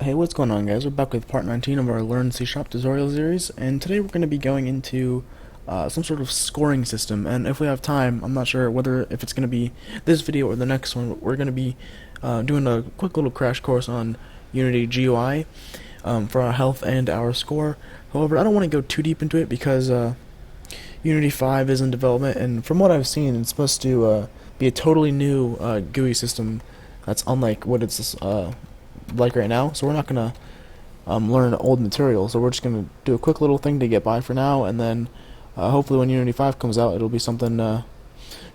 Hey, what's going on, guys? We're back with part 19 of our Learn C# tutorial series, and today we're going to be going into some sort of scoring system. And if we have time, I'm not sure whether if it's going to be this video or the next one, we're going to be doing a quick little crash course on Unity GUI for our health and our score. However, I don't want to go too deep into it because Unity 5 is in development, and from what I've seen, it's supposed to be a totally new GUI system that's unlike what it's like right now. So we're not gonna learn old material. So we're just gonna do a quick little thing to get by for now, and then hopefully when Unity 5 comes out, it'll be something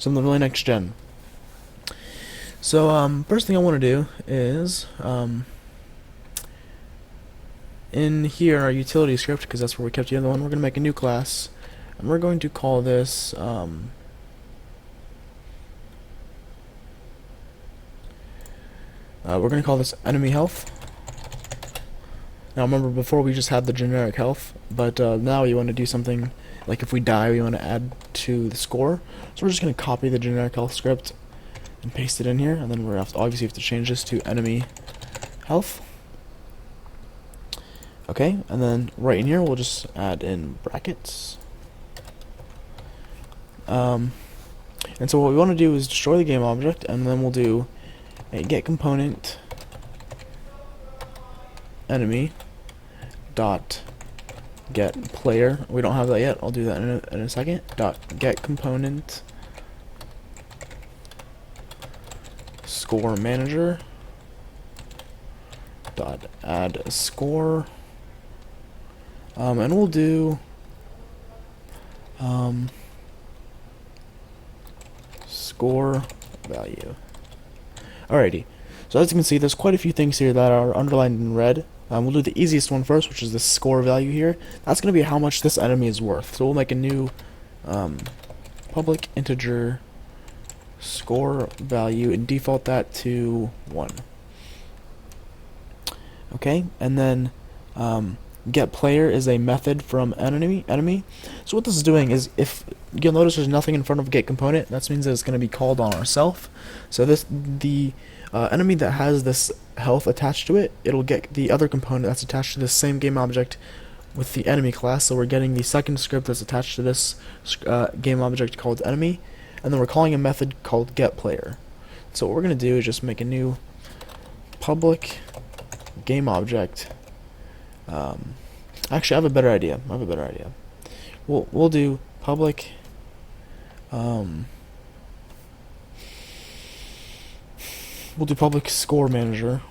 really next gen. So first thing I want to do is in here our utility script, because that's where we kept the other one. We're gonna make a new class, and we're going to call this enemy health. Now remember, before we just had the generic health, but now you want to do something like if we die, we want to add to the score. So we're just going to copy the generic health script and paste it in here, and then we're obviously have to change this to enemy health. Okay, and then right in here we'll just add in brackets. And so what we want to do is destroy the game object, and then we'll do a get component enemy dot get player. We don't have that yet. I'll do that in a second. Dot get component score manager dot add a score. And we'll do score value. Alrighty. So as you can see, there's quite a few things here that are underlined in red. We'll do the easiest one first, which is the score value here. That's going to be how much this enemy is worth. So we'll make a new public integer score value and default that to 1. Okay, and then get player is a method from enemy. So what this is doing is, if you'll notice there's nothing in front of get component, that means that it's going to be called on ourself. So the enemy that has this health attached to it, it'll get the other component that's attached to this same game object with the enemy class. So we're getting the second script that's attached to this game object called enemy, and then we're calling a method called get player. So what we're going to do is just make a new public game object. Actually, I have a better idea. We'll do public we'll do public score manager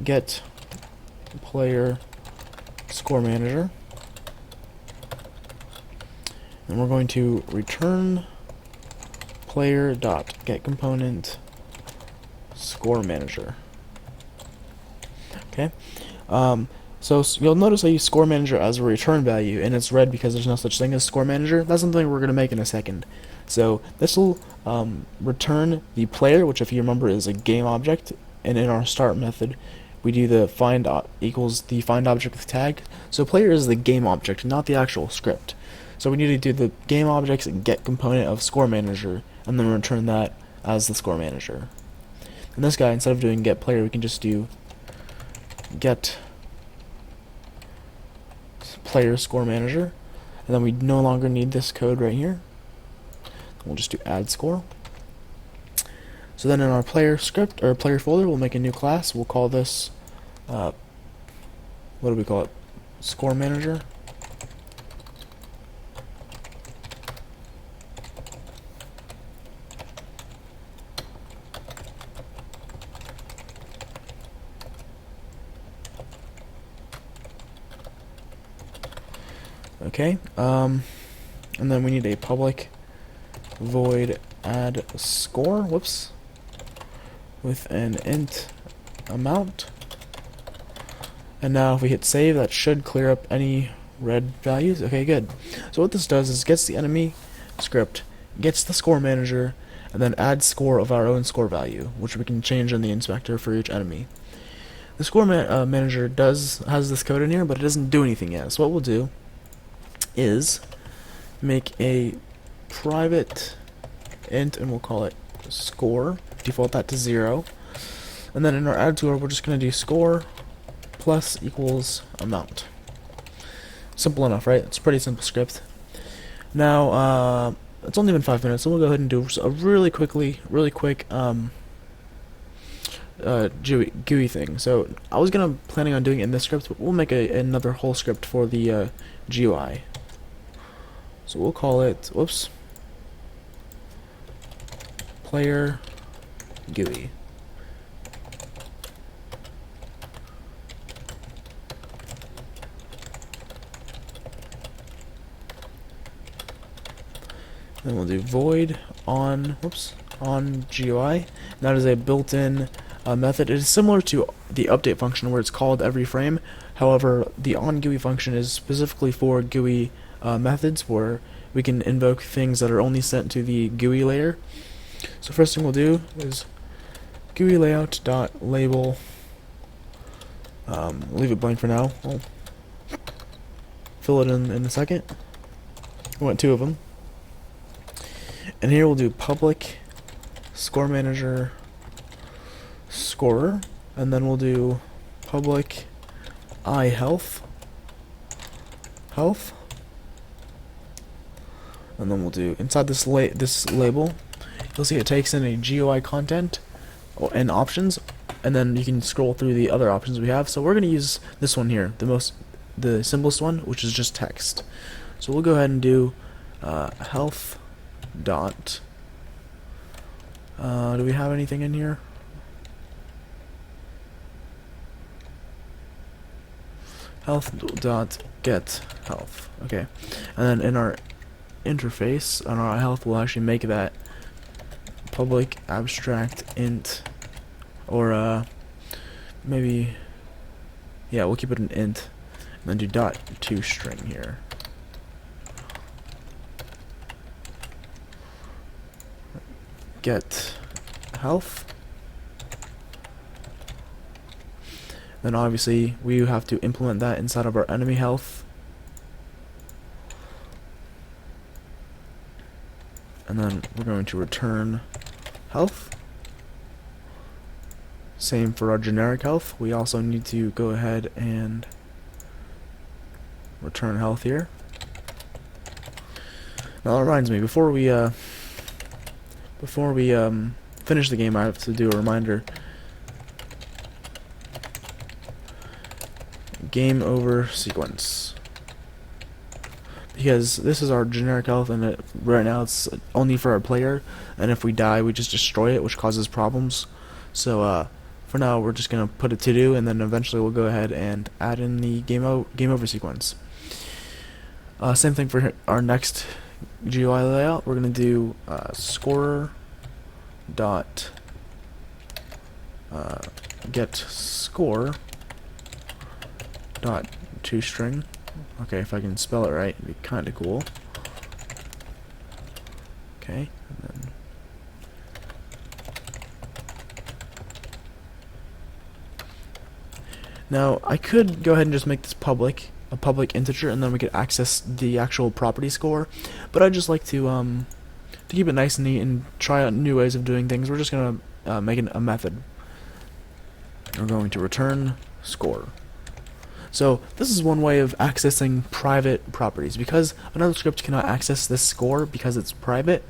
get player score manager, and we're going to return player dot get component score manager. Okay. So you'll notice I use score manager as a return value, and it's red because there's no such thing as score manager. That's something we're going to make in a second. So this will return the player, which, if you remember, is a game object, and in our start method we do the find equals the find object with tag. So player is the game object, not the actual script. So we need to do the game object's get component of score manager, and then return that as the score manager. And this guy, instead of doing get player, we can just do get player score manager, and then we no longer need this code right here. We'll just do add score. So then in our player script or player folder, we'll make a new class. We'll call this what do we call it? Score manager. Okay, and then we need a public void add score, with an int amount. And now if we hit save, that should clear up any red values. Okay, good. So what this does is gets the enemy script, gets the score manager, and then adds score of our own score value, which we can change in the inspector for each enemy. The score manager has this code in here, but it doesn't do anything yet. So what we'll do is make a private int, and we'll call it score, default that to 0, And then in our add tool, we're just going to do score plus equals amount. Simple enough, right? It's a pretty simple script. Now, it's only been 5 minutes, so we'll go ahead and do a really quick GUI thing. So I was planning on doing it in this script, but we'll make another whole script for the GUI. So we'll call it, player GUI. Then we'll do void on GUI. That is a built-in method. It is similar to the update function where it's called every frame. However, the on GUI function is specifically for GUI methods where we can invoke things that are only sent to the GUI layer. So first thing we'll do is GUI layout dot label. Leave it blank for now. We'll fill it in a second. We want 2 of them. And here we'll do public score manager scorer, and then we'll do public health, and then we'll do inside this label. You'll see it takes in a GUI content and options, and then you can scroll through the other options we have. So we're going to use this one here, the simplest one, which is just text. So we'll go ahead and do health dot. Do we have anything in here? Health dot get health. Okay, and then in our interface on our health, we'll actually make that public abstract int, or maybe, yeah, we'll keep it an int, and then do dot toString here. Get health. Then obviously we have to implement that inside of our enemy health. And then we're going to return health. Same for our generic health. We also need to go ahead and return health here. Now that reminds me, before we finish the game, I have to do a reminder. Game over sequence. Because this is our generic health, and right now it's only for our player, and if we die we just destroy it, which causes problems. So for now we're just going to put a to do, and then eventually we'll go ahead and add in the game over sequence. Same thing for our next GUI layout. We're going to do scorer dot get score dot toString. Okay, if I can spell it right, it'd be kind of cool. Okay, and then now I could go ahead and just make this a public integer, and then we could access the actual property score. But I just like to keep it nice and neat and try out new ways of doing things. We're just gonna make a method. We're going to return score. So this is one way of accessing private properties, because another script cannot access this score because it's private.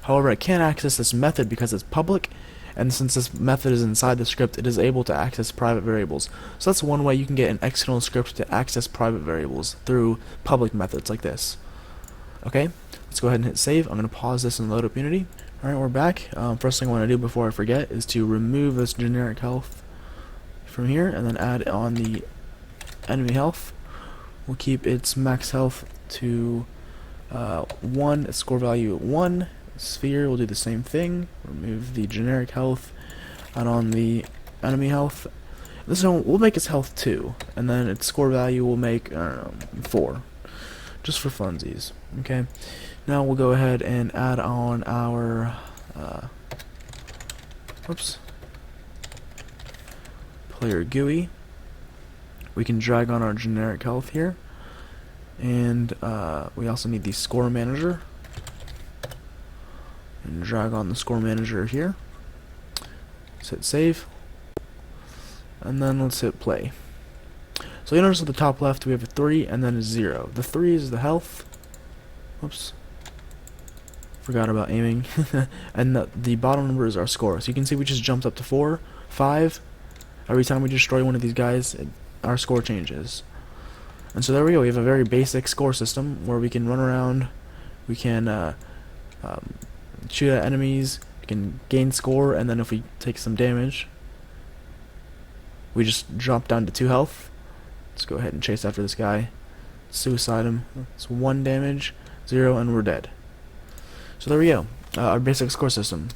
However, it can access this method because it's public, and since this method is inside the script, it is able to access private variables. So that's one way you can get an external script to access private variables, through public methods like this. Okay, let's go ahead and hit save. I'm going to pause this and load up Unity. Alright, we're back. First thing I want to do before I forget is to remove this generic health from here, and then add on the enemy health. We'll keep its max health to 1, its score value at 1. Sphere, we'll do the same thing. Remove the generic health, and on the enemy health, this one we'll make its health 2, and then its score value will make 4, just for funsies. Okay. Now we'll go ahead and add on our player GUI. We can drag on our generic health here, and we also need the score manager, and drag on the score manager here. Let's hit save. and then let's hit play. So you notice at the top left we have a 3 and then a 0. The 3 is the health. Whoops. Forgot about aiming. And the bottom number is our score. So you can see we just jumped up to 4, 5. Every time we destroy one of these guys, our score changes. And so there we go. We have a very basic score system where we can run around, we can shoot at enemies, we can gain score, and then if we take some damage, we just drop down to 2 health. Let's go ahead and chase after this guy. Suicide him. It's 1 damage, 0, and we're dead. So there we go. Our basic score system.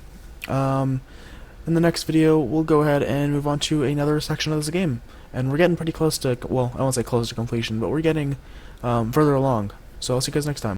In the next video, we'll go ahead and move on to another section of this game. And we're getting pretty close to, well, I won't say close to completion, but we're getting further along. So I'll see you guys next time.